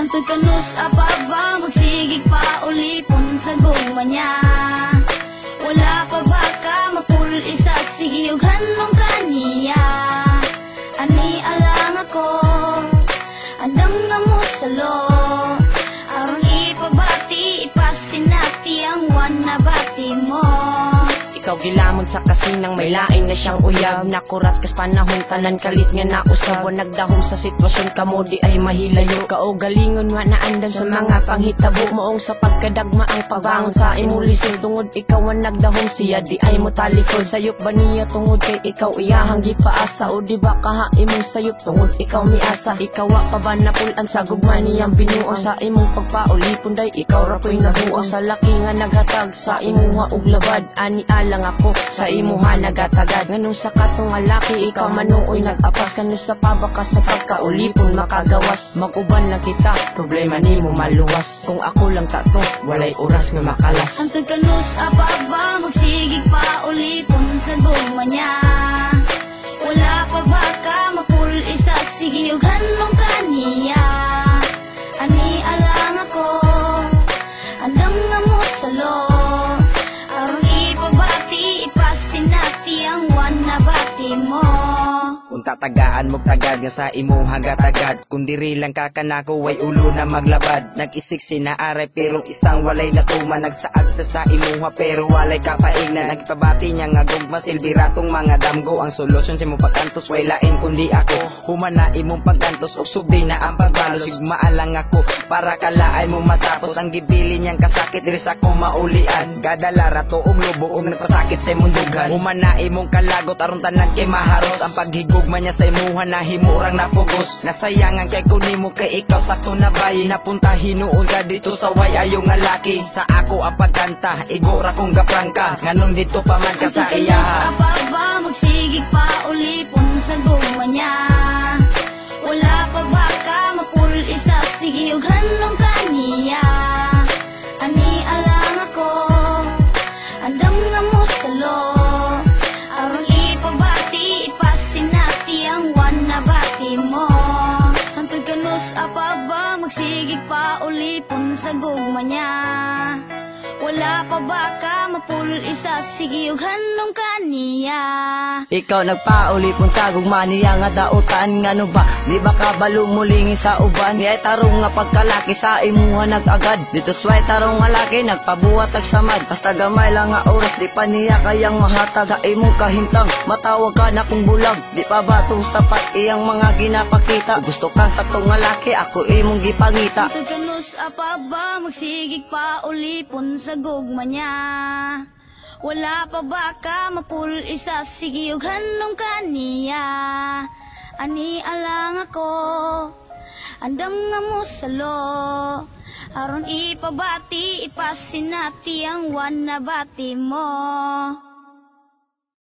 Hantod kanus apa ba magsigig pa ulipon sa gugma niya. Wala pa ba ka mapul isa sige ug hanong kaniya. Ani alang ako andam nga mo salo. Aron ipabati ipasinati ang wanabati mo. Ikaw gilamon sa kasinang may lain na siyang uyab. Nakurat kas panahon tanan kalit nga nausab. Nagdahom sa sitwasyon kamo di ay mahilayo. Kaugalingon wa naandan sa mga panghitabo. Moong sa pagkadagma ang pagbangon sa imo lisod. Tungod ikaw ang nagdahom siya di ay mo talikod. Sayop ba niya tungod kay ikaw iyahang gipaasa. O di ba kaha imong sayop tungod ikaw miasa. Ikaw wa pa ba napulan sa gugma niyang binuo. Sa imong pagpaulipon day ikaw rapoy nabuo. Sa laki nga naghatag sa imuha ug labad. Ani ala lang ako sa imuha nagatagad. Nganong sa katong alaki ikaw manuoy nag-apas. Kano sa pabakas sa pagkaulipon makagawas. Mag-uban lang kita problema nimo maluwas. Kung ako lang tato walay oras nga makalas. Hantod kanus apa ba magsigig pa ulipon sa gugma niya. Wala pa ba ka mapul isa sige ug hanong kaniya. Ani alang ako andam nga mo salo. Ipasinati ang wanabati mo. Kung tatagaan mo tagad nga sa imo hagatagad. Kung diri lang kakanako way ulo na maglabad. Nag-isik sinaaray pero isang walay natuman. Nagsaad sa imuha pero walay kapaigna. Nagpabati niya nga gugma silbiratong mga damgo. Ang solusyon sa imong pagkantos way lain kundi ako. Humana imong pagkantos og sugdi na ang pagbalos. Sigmaan lang ako para kalaay mo matapos. Ang gibili niyang kasakit diri sa akong maulian. Gadala rato og lubo og nagpasakit sa imong dugan. Humana imong kalagot aron tanan kay maharos. Ang paghigugma niya sa imuha na himurang napugos. Nasayangan kay kunimo kay ikaw sakto na bayi. Napunta hinuon ka dito sa way ayo nga laki. Sa ako ang pagkanta igora kong gaprangka. Nganong dito pa man ka sa iya. Sa ba magsigig pa ulipon sa gugma niya. Wala pa ba ka mapul isa sige ug hanong kaniya. Ani alang ako andam nga mo salo. Aron ipabati ipasinati ang wanabati mo. Hantod kanus apa ba magsigig pa ulipon sa gugma niya. Wala pa ba ka mapul isa sige ug hanong kaniya. Ikaw nagpaulipon sa gugma niya nga dautan. Ngano ba di ba ka balumulingi sa uban. Di ay tarong nga pagkalaki sa imuha nag-agad. Dito sway tarong nga laki nagpabuhat ag samad. Basta gamay lang nga oras di pa niya kayang mahatag. Sa imong kahintang matawag ka na kung bulag. Di pa ba itong sapat iyang mga ginapakita. Gusto kang saktong nga laki ako imong gipangita. Hantod kanus apa ba magsigig pa ulipon sa gugma niya. Wala pa ba ka mapul isa sige ug hanong kaniya. Ani alang ako andam nga mo salo. Aron ipabati ipasinati ang wanabati mo.